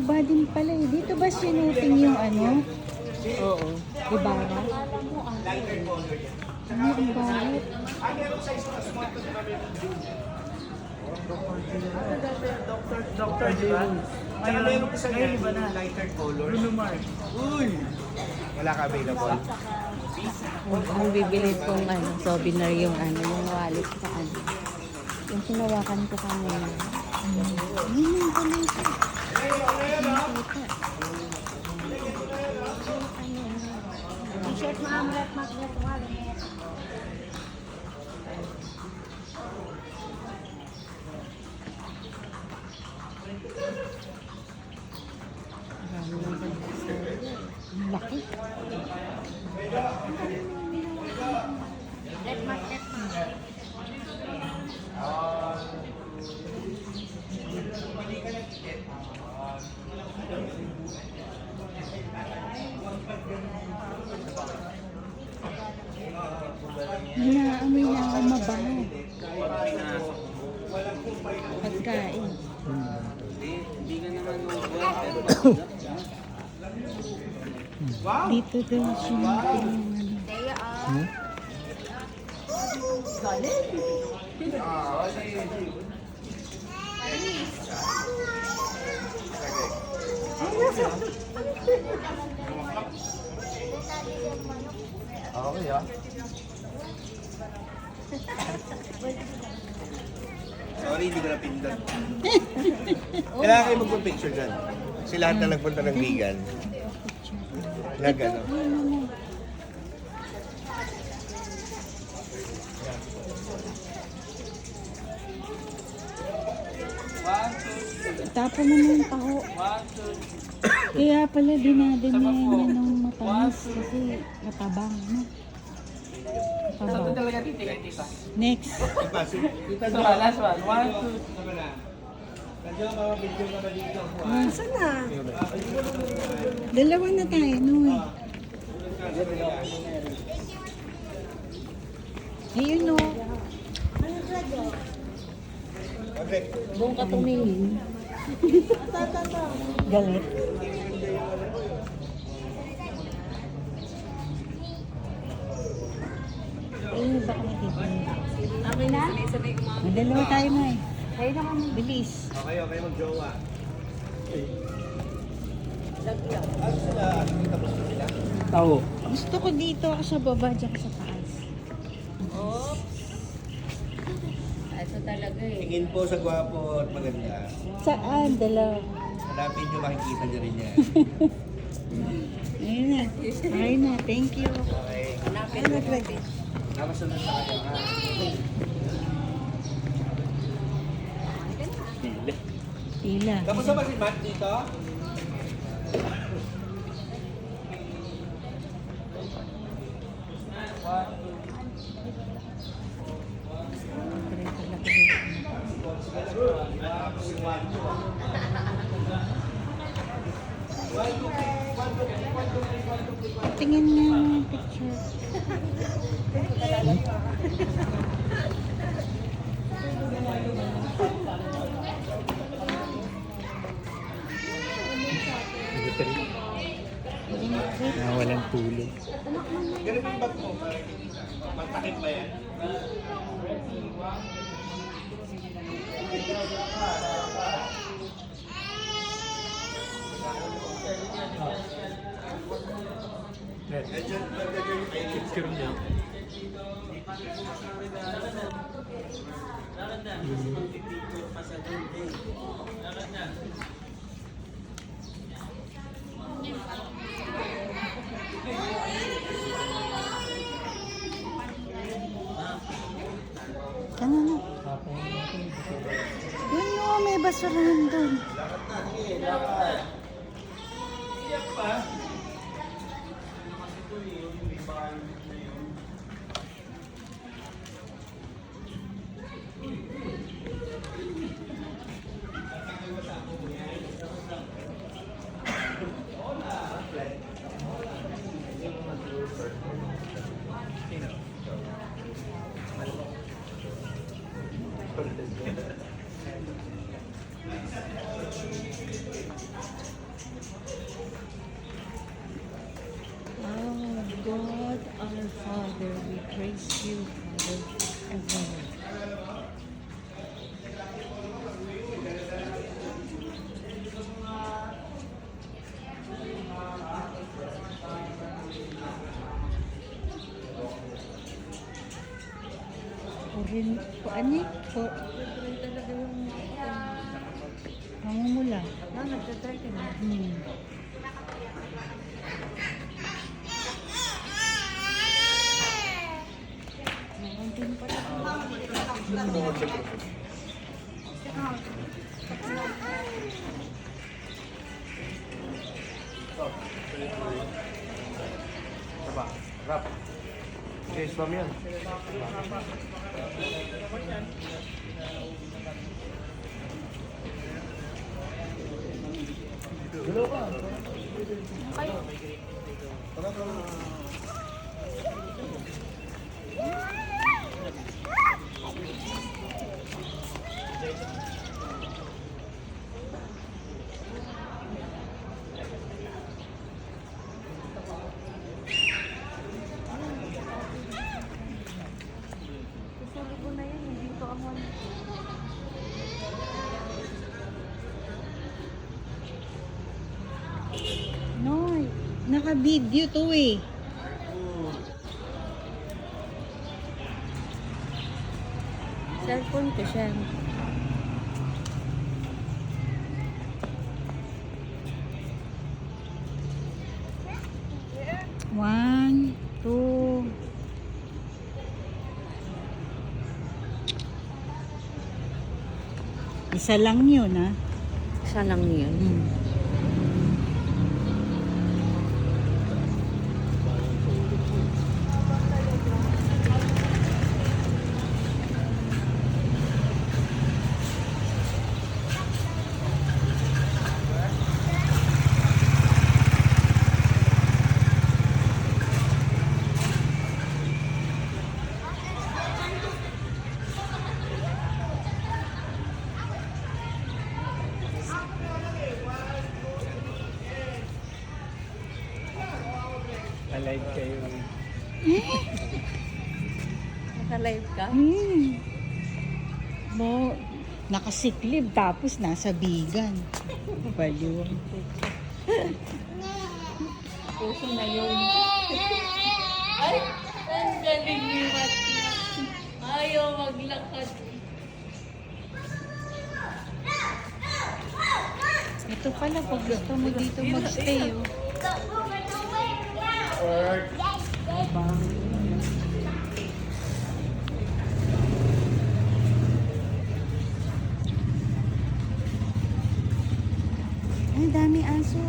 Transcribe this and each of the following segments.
baba din pala eh. Dito ba sinuting yung ano? Oo. Ibarra? Ano ang bakit? Doctor, di ba? Ngayon iba na. Lighter color. Bruno Mars. Uy! Wala ka available. Ang bibili kong ano, souvenir yung ano, yung wallet sa ano. Yung sinawakan ko kanina. Yun yung pala ito. T-shirt ma'am, red magnet wallet. Ang laki. Red magnet ma'am. Hinaamoy na ako mabango. Pagkain. Hindi ka naman Dito daw sinuting yung ano. Daya Okay ah. Sorry, hindi ko na pindot. Kailangan kayo magpa-picture dyan. Kasi lahat na nagpunta ng vegan. Lag ano. Tapo mo na yung taho. Kaya pala dinadamihan niya ng matamis kasi matabang. No? Matabang. talaga titigay, tita. Next. So, last one. 1, 2, Saan na? Dalawa na tayo, no? Ayun, no. Buong ka tumingin. Galit. Ayun, baka nakita niyo. Okay na? Dalawa tayo na eh. Kayo na kami. Bilis. Okay, okay, mag-jowa. Tao. Gusto ko dito ako sa baba, dyan ka sa taas. Ito talaga eh. Tingin po sa gwapo at maganda. Saan? Dalawa. Hanapin nyo, makikita nyo rin yan. Ayun na. Ayun na. Thank you. Okay. Hanapin mo. Nakasunod sa kayo, ha? Pila. Kamusta ba si Matt dito? Tingin nga yung picture. Walang tulog. Ganun yung bag mo. Magtakip ba yan? Picture niya. Ano na? Yun o, may basurahan doon. Foreign, ano eh? Talaga yung Mangungula. nagtatry ka na. Meron din pala. Rap. Okay, swam yan. Susulo ko na yan, hindi ko ako. No, naka-video to eh. Cellphone ko siya. One, two. Isa lang yun, ah. Isa lang yun. Alive kayo. Naka-live ka? Mo, nakasiklib tapos nasa bigan. Baliw. Puso na yun. Ay! Ang galing ni Mati. Ayaw maglakad. Ito pala, pag gusto mo dito magstay, oh. Ay, dami aso.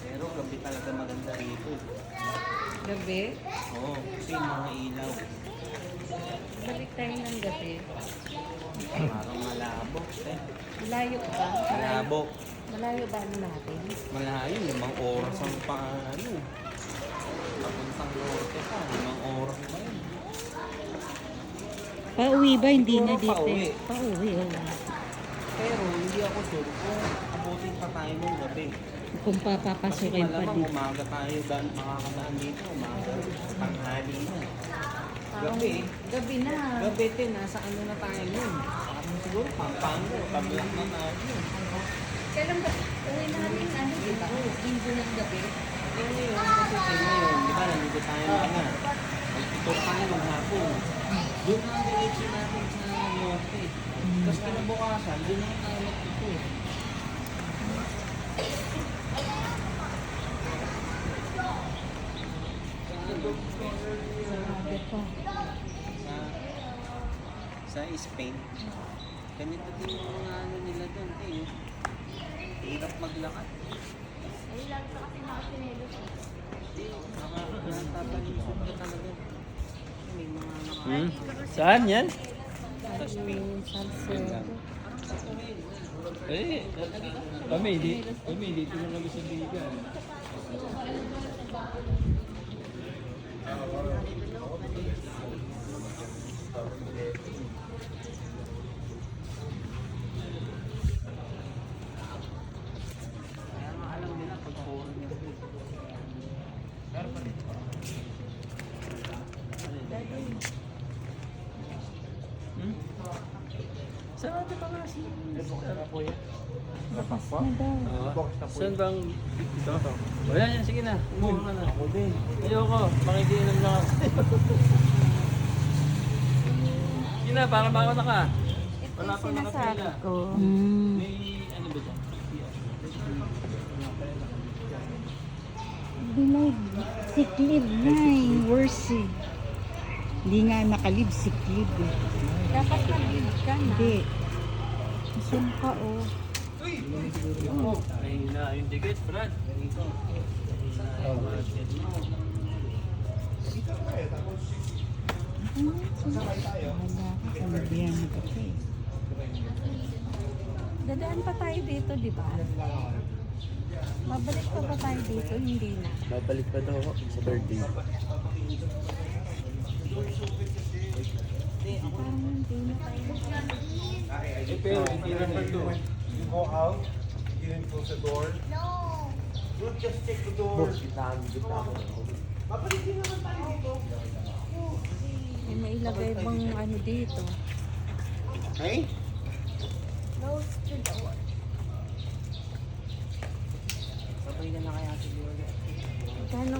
Pero gabi talaga maganda rito. Gabi? Oo, kasi yung mga ilaw. Balik tayo ng gabi. Parang malabo. Malayo ba? Malabo. Malayo ba ano natin? Malayo, 5 oras ang paano. Papuntang norte pa, 5 oras pa yun. Pauwi ba? Hindi na Siguro dito. pauwi. Pauwi, oh. Pero hindi ako sure kung abutin pa tayo ng gabi. Kung Kasi papapasukin pa malamang dito. umaga tayo makakadaan dito, umaga, tanghali na. Gabi, Gabi na. gabi din, nasa ano na tayo nun. Parang siguro, Pampanga, Tablac na tayo nun. Kailan ba? Uwi natin ano, di ba? Linggo ng gabi. Eh ngayon, kasi ngayon, di ba, nandito tayo na nga. Mag-tour tayo maghapon. Doon na ang direction natin sa norte. Tapos kinabukasan, doon na tayo mag-tour. Grabe pa. Sa Spain. Ganito din yung mga ano nila doon. Hirap maglakad. Ay, lang sa kasi nakasinelos. Nakakatapanisod ka talaga. May mga Saan yan? sa Spain. Eh, kami dito na kami sa Bigan. Kaya nga alam nila pag foreign nila. Pero pa rin. Sarado pa nga si... Po yan. Saan bang... Ito? O yan, yan, sige na. Umuha ka na. Ako din. Ayoko, makikiinom lang ako. Sige na, para mauna ka. Ito Wala yung pang sinasabi nakapila. ko. May ano ba dyan? Bilag, siklib na eh. Worse eh. Hindi nga nakalib, siklib eh. Dapat nag-give ka na. Hindi. Isun ka oh. Ay na yung ticket, Brad. Wala ka, panabihan na kasi. Dadaan pa tayo dito, di ba? Babalik pa ba tayo dito? Hindi na. Babalik pa daw ako sa birthday. Parang hindi na tayo. Eh, pero hindi naman to. You go out, you didn't close the door. You just take the door. Bitawan. May mailagay bang ano dito? Hey? Close the door. Sabay ka na kaya siguro. Kano